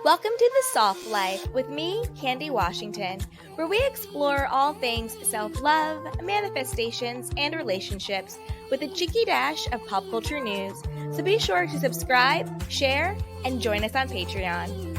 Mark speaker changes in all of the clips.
Speaker 1: Welcome to The Soft Life with me, Candy Washington, where we explore all things self-love, manifestations, and relationships with a cheeky dash of pop culture news. So be sure to subscribe, share, and join us on Patreon.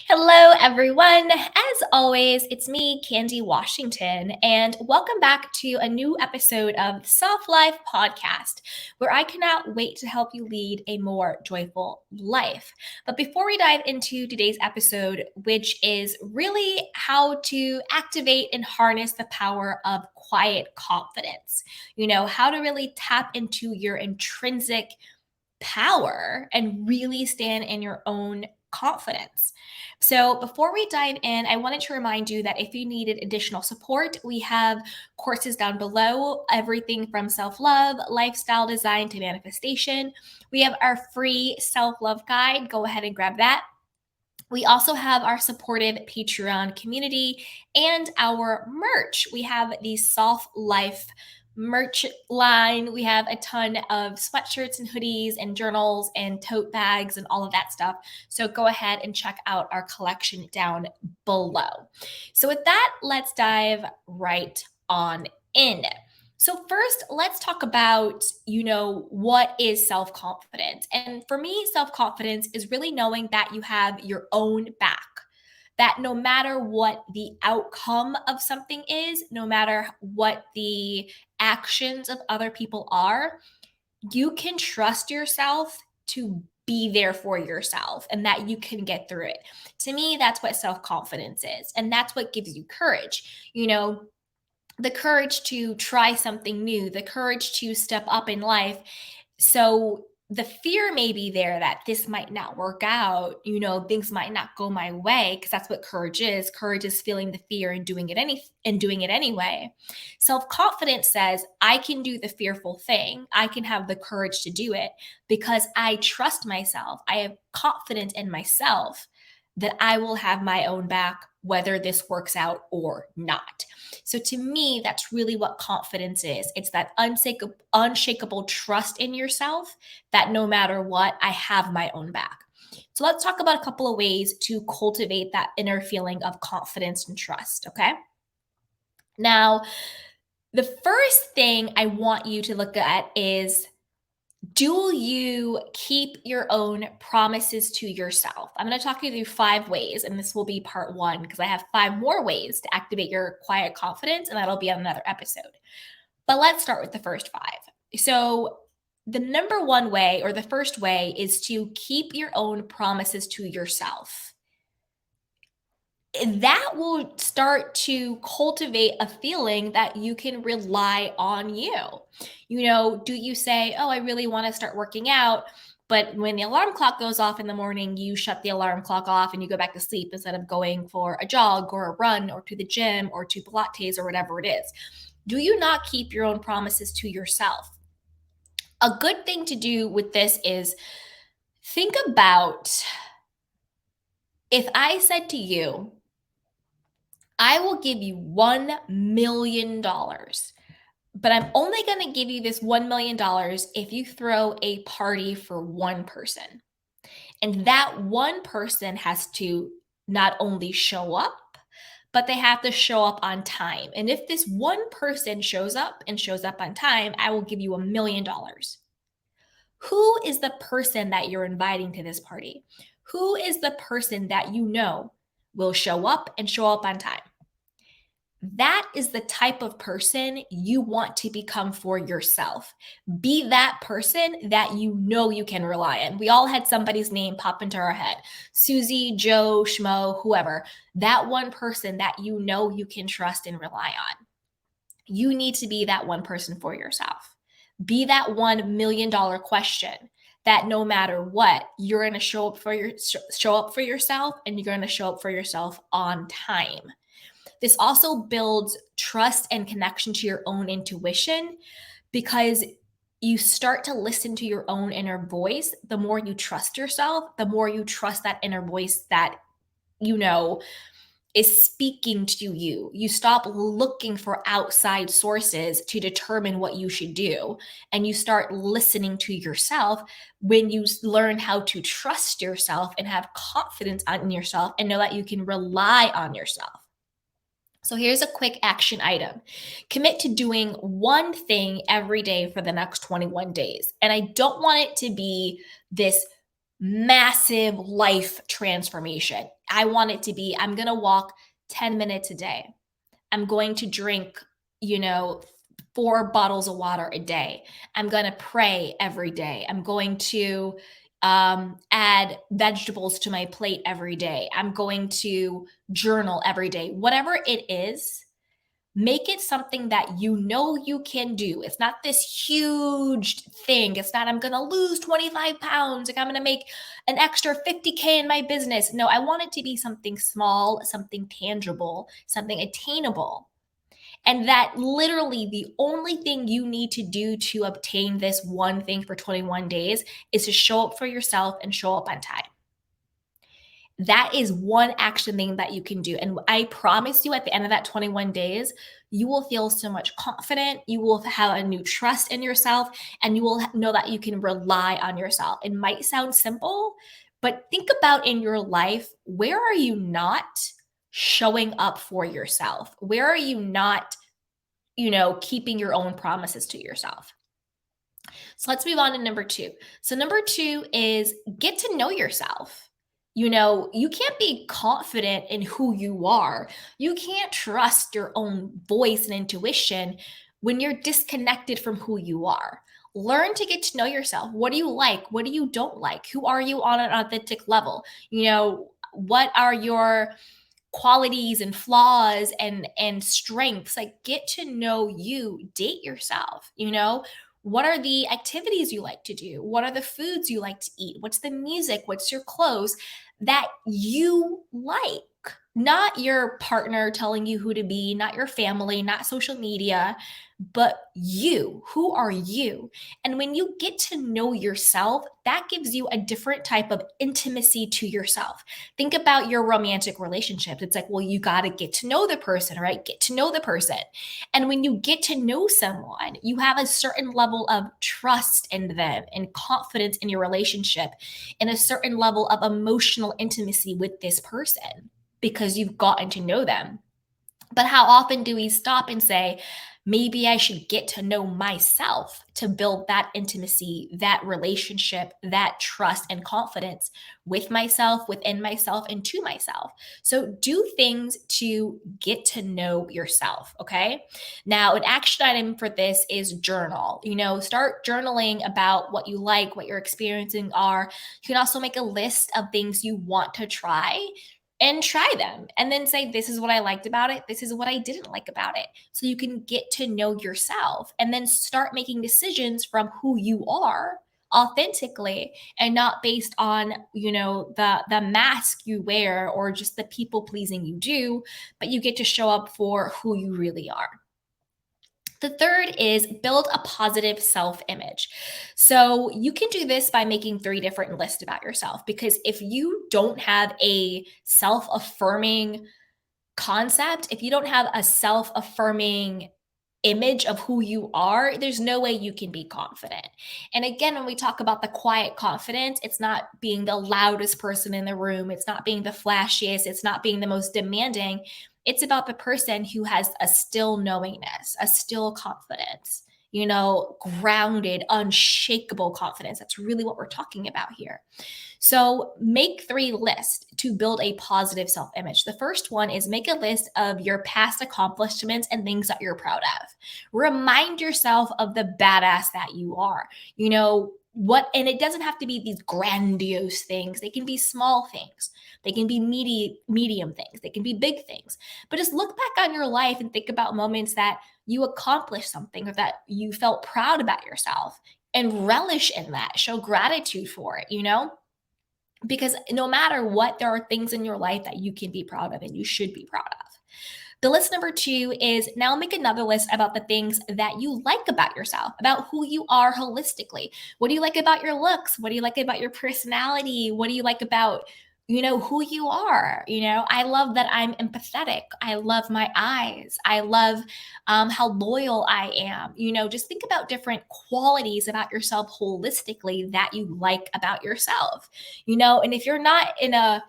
Speaker 1: Hello, everyone. As always, it's me, Candy Washington, and welcome back to a new episode of the Soft Life podcast, where I cannot wait to help you lead a more joyful life. But before we dive into today's episode, which is really how to activate and harness the power of quiet confidence, how to really tap into your intrinsic power and really stand in your own confidence. So, before we dive in, I wanted to remind you that if you needed additional support, we have courses down below, everything from self love, lifestyle design to manifestation. We have our free self love guide. Go ahead and grab that. We also have our supportive Patreon community and our merch. We have the Soft Life merch line. We have a ton of sweatshirts and hoodies and journals and tote bags and all of that stuff. So go ahead and check out our collection down below. So with that, let's dive right on in. So first, let's talk about, what is self-confidence? And for me, self-confidence is really knowing that you have your own back. That no matter what the outcome of something is, no matter what the actions of other people are, you can trust yourself to be there for yourself and that you can get through it. To me, that's what self-confidence is. And that's what gives you courage. The courage to try something new, the courage to step up in life. So the fear may be there that this might not work out, things might not go my way, because that's what courage is. Courage is feeling the fear and doing it anyway. Self-confidence says, I can do the fearful thing. I can have the courage to do it because I trust myself. I have confidence in myself that I will have my own back, whether this works out or not. So to me, that's really what confidence is. It's that unshakable trust in yourself that no matter what, I have my own back. So let's talk about a couple of ways to cultivate that inner feeling of confidence and trust, okay? Now, the first thing I want you to look at is, do you keep your own promises to yourself? I'm going to talk you through 5 ways, and this will be part 1 because I have 5 more ways to activate your quiet confidence, and that'll be on another episode. But let's start with the first 5. So, the number 1 way, or the first way, is to keep your own promises to yourself. That will start to cultivate a feeling that you can rely on you. Do you say, oh, I really want to start working out, but when the alarm clock goes off in the morning, you shut the alarm clock off and you go back to sleep instead of going for a jog or a run or to the gym or to Pilates or whatever it is? Do you not keep your own promises to yourself? A good thing to do with this is think about, if I said to you, I will give you $1 million, but I'm only going to give you this $1 million if you throw a party for one person. And that one person has to not only show up, but they have to show up on time. And if this one person shows up on time, I will give you $1 million. Who is the person that you're inviting to this party? Who is the person that will show up on time? That is the type of person you want to become for yourself. Be that person that you can rely on. We all had somebody's name pop into our head. Susie, Joe, Schmo, whoever. That one person that you can trust and rely on. You need to be that one person for yourself. Be that $1 million question that no matter what, you're going to show up for yourself, and you're going to show up for yourself on time. This also builds trust and connection to your own intuition, because you start to listen to your own inner voice. The more you trust yourself, the more you trust that inner voice that, is speaking to you. You stop looking for outside sources to determine what you should do, and you start listening to yourself when you learn how to trust yourself and have confidence in yourself and know that you can rely on yourself. So here's a quick action item. Commit to doing one thing every day for the next 21 days. And I don't want it to be this massive life transformation. I want it to be I'm going to walk 10 minutes a day. I'm going to drink, you know, 4 bottles of water a day. I'm going to pray every day. I'm going to add vegetables to my plate every day. I'm going to journal every day. Whatever it is, make it something that you know you can do. It's not this huge thing. It's not, I'm going to lose 25 pounds. Like, I'm going to make an extra 50K in my business. No, I want it to be something small, something tangible, something attainable. And that literally the only thing you need to do to obtain this one thing for 21 days is to show up for yourself and show up on time. That is one action thing that you can do. And I promise you, at the end of that 21 days, you will feel so much confident. You will have a new trust in yourself, and you will know that you can rely on yourself. It might sound simple, but think about in your life, where are you not showing up for yourself? Where are you not, keeping your own promises to yourself? So let's move on to number 2. So number 2 is get to know yourself. You can't be confident in who you are. You can't trust your own voice and intuition when you're disconnected from who you are. Learn to get to know yourself. What do you like? What do you don't like? Who are you on an authentic level? What are your qualities and flaws and strengths? Like, get to know you, date yourself. What are the activities you like to do? What are the foods you like to eat? What's the music? What's your clothes that you like? Not your partner telling you who to be, not your family, not social media, but you. Who are you? And when you get to know yourself, that gives you a different type of intimacy to yourself. Think about your romantic relationships. It's like, well, you got to get to know the person, right? Get to know the person. And when you get to know someone, you have a certain level of trust in them and confidence in your relationship, and a certain level of emotional intimacy with this person because you've gotten to know them. But how often do we stop and say, maybe I should get to know myself to build that intimacy, that relationship, that trust and confidence with myself, within myself, and to myself? So do things to get to know yourself, okay? Now, an action item for this is journal. Start journaling about what you like, what your experiencing are. You can also make a list of things you want to try and try them, and then say, this is what I liked about it, this is what I didn't like about it, so you can get to know yourself and then start making decisions from who you are authentically, and not based on the mask you wear or just the people pleasing you do, but you get to show up for who you really are. The third is build a positive self image. So you can do this by making 3 different lists about yourself, because if you don't have a self affirming concept, if you don't have a self affirming image of who you are, there's no way you can be confident. And again, when we talk about the quiet confidence, it's not being the loudest person in the room, it's not being the flashiest, it's not being the most demanding. It's about the person who has a still knowingness, a still confidence, grounded, unshakable confidence. That's really what we're talking about here. So make 3 lists to build a positive self-image. The first one is make a list of your past accomplishments and things that you're proud of. Remind yourself of the badass that you are. And it doesn't have to be these grandiose things. They can be small things. They can be medium things. They can be big things. But just look back on your life and think about moments that you accomplished something or that you felt proud about yourself, and relish in that. Show gratitude for it, because no matter what, there are things in your life that you can be proud of and you should be proud of. The list number 2 is now make another list about the things that you like about yourself, about who you are holistically. What do you like about your looks? What do you like about your personality? What do you like about who you are. I love that I'm empathetic. I love my eyes. I love how loyal I am. Just think about different qualities about yourself holistically that you like about yourself. And if you're not in a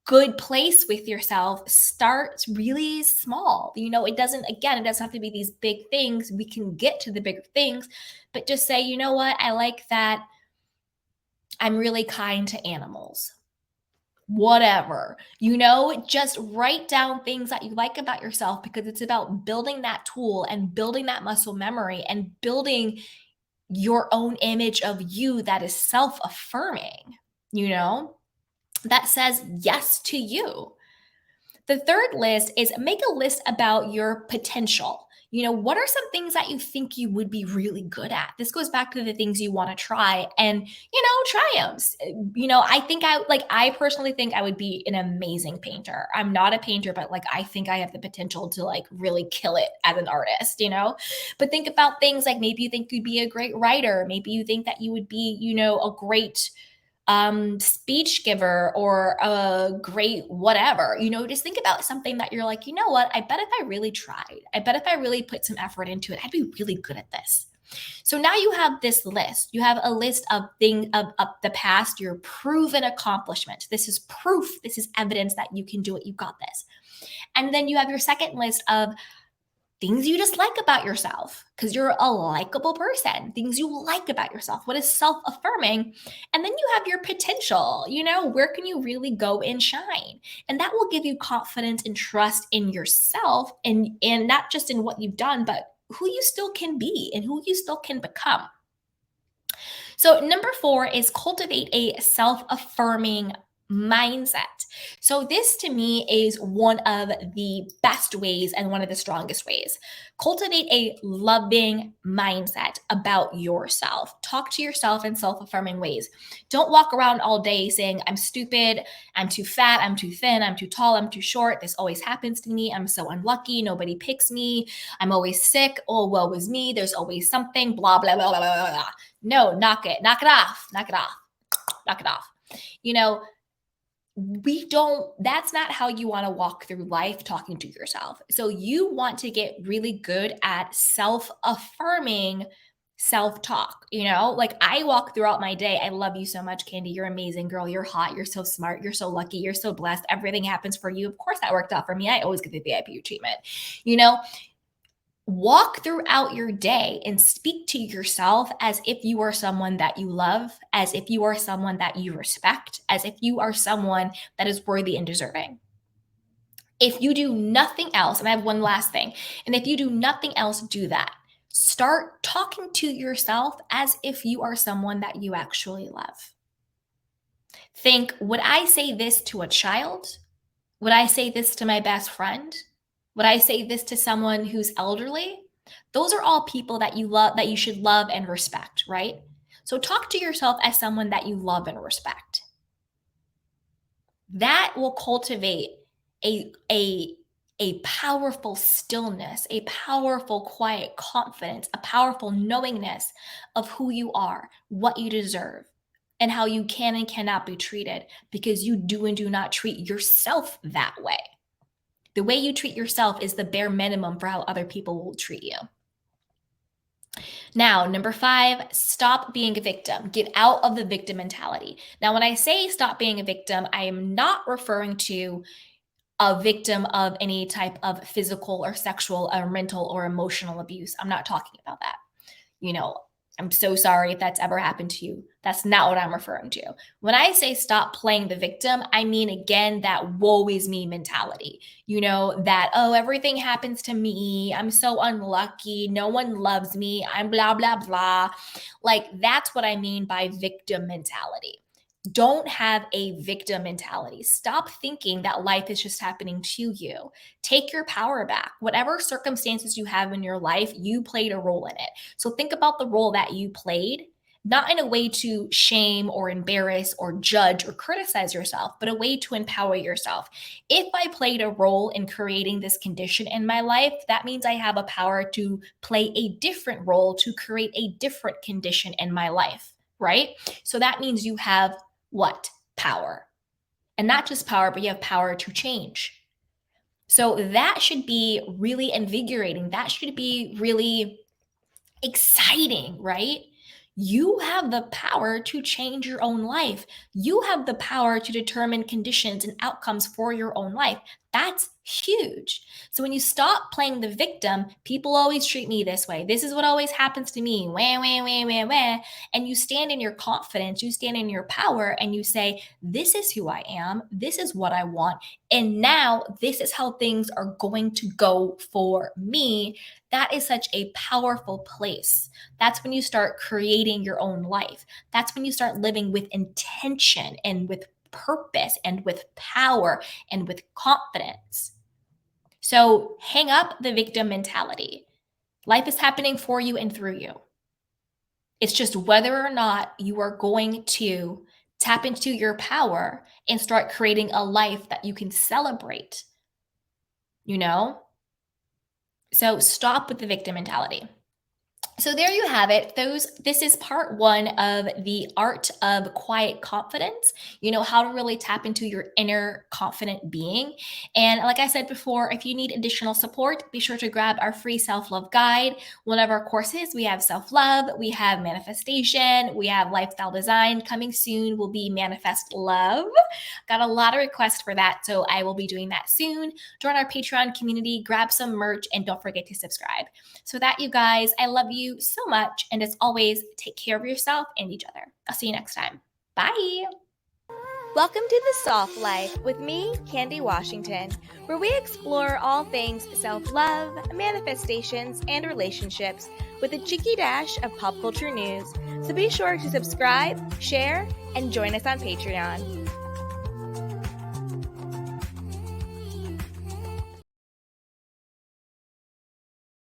Speaker 1: good place with yourself, start really small. It doesn't have to be these big things. We can get to the bigger things, but just say, you know what? I like that I'm really kind to animals. Whatever, just write down things that you like about yourself, because it's about building that tool and building that muscle memory and building your own image of you that is self affirming, that says yes to you. The third list is make a list about your potential. What are some things that you think you would be really good at? This goes back to the things you want to try and, try them. I personally think I would be an amazing painter. I'm not a painter, but I think I have the potential to really kill it as an artist. But think about things like maybe you think you'd be a great writer. Maybe you think that you would be, a great speech giver or a great whatever. Just think about something that you're like, you know what, I bet if I really tried, I bet if I really put some effort into it, I'd be really good at this. So now you have this list. You have a list of things of the past, your proven accomplishment. This is proof, this is evidence that you can do it, you got this. And then you have your second list of things you just like about yourself, because you're a likable person, things you like about yourself, what is self affirming. And then you have your potential, where can you really go and shine? And that will give you confidence and trust in yourself, and not just in what you've done, but who you still can be and who you still can become. So, number 4 is cultivate a self affirming mindset. So, this to me is one of the best ways and one of the strongest ways. Cultivate a loving mindset about yourself. Talk to yourself in self affirming ways. Don't walk around all day saying, I'm stupid, I'm too fat, I'm too thin, I'm too tall, I'm too short, this always happens to me, I'm so unlucky, nobody picks me, I'm always sick, oh, woe is me, there's always something, blah, blah, blah, blah, blah, blah. No, knock it off, knock it off, knock it off. You know, that's not how you want to walk through life talking to yourself. So you want to get really good at self-affirming self-talk. I walk throughout my day. I love you so much, Candy. You're amazing, girl. You're hot. You're so smart. You're so lucky. You're so blessed. Everything happens for you. Of course, that worked out for me. I always get the VIP treatment. You know, Walk throughout your day and speak to yourself as if you are someone that you love, as if you are someone that you respect, as if you are someone that is worthy and deserving. If you do nothing else, and I have one last thing, and if you do nothing else, do that. Start talking to yourself as if you are someone that you actually love. Think, would I say this to a child? Would I say this to my best friend? Would I say this to someone who's elderly? Those are all people that you love, that you should love and respect, right? So talk to yourself as someone that you love and respect. That will cultivate a powerful stillness, a powerful quiet confidence, a powerful knowingness of who you are, what you deserve, and how you can and cannot be treated, because you do and do not treat yourself that way. The way you treat yourself is the bare minimum for how other people will treat you. Now, number 5, stop being a victim. Get out of the victim mentality. Now, when I say stop being a victim, I am not referring to a victim of any type of physical or sexual or mental or emotional abuse. I'm not talking about that. I'm so sorry if that's ever happened to you. That's not what I'm referring to. When I say stop playing the victim, I mean, again, that woe is me mentality. That, oh, everything happens to me. I'm so unlucky. No one loves me. I'm blah, blah, blah. That's what I mean by victim mentality. Don't have a victim mentality. Stop thinking that life is just happening to you. Take your power back. Whatever circumstances you have in your life, you played a role in it. So think about the role that you played, not in a way to shame or embarrass or judge or criticize yourself, but a way to empower yourself. If I played a role in creating this condition in my life, that means I have a power to play a different role to create a different condition in my life, right? So that means you have what? Power. And not just power, but you have power to change. So that should be really invigorating. That should be really exciting, right? You have the power to change your own life. You have the power to determine conditions and outcomes for your own life. That's huge. So when you stop playing the victim, people always treat me this way. This is what always happens to me. Wah, wah, wah, wah, wah. And you stand in your confidence, you stand in your power, and you say, this is who I am. This is what I want. And now this is how things are going to go for me. That is such a powerful place. That's when you start creating your own life. That's when you start living with intention and with purpose and with power and with confidence. So hang up the victim mentality. Life is happening for you and through you. It's just whether or not you are going to tap into your power and start creating a life that you can celebrate, you know? So stop with the victim mentality. So there you have it. This is part 1 of the art of quiet confidence. You know, how to really tap into your inner confident being. And like I said before, if you need additional support, be sure to grab our free self-love guide. One of our courses, we have self-love, we have manifestation, we have lifestyle design. Coming soon will be manifest love. Got a lot of requests for that, so I will be doing that soon. Join our Patreon community, grab some merch, and don't forget to subscribe. So that, you guys, I love you so much. And as always, take care of yourself and each other. I'll see you next time. Bye. Welcome to The Soft Life with me, Candy Washington, where we explore all things self-love, manifestations, and relationships with a cheeky dash of pop culture news. So be sure to subscribe, share, and join us on Patreon.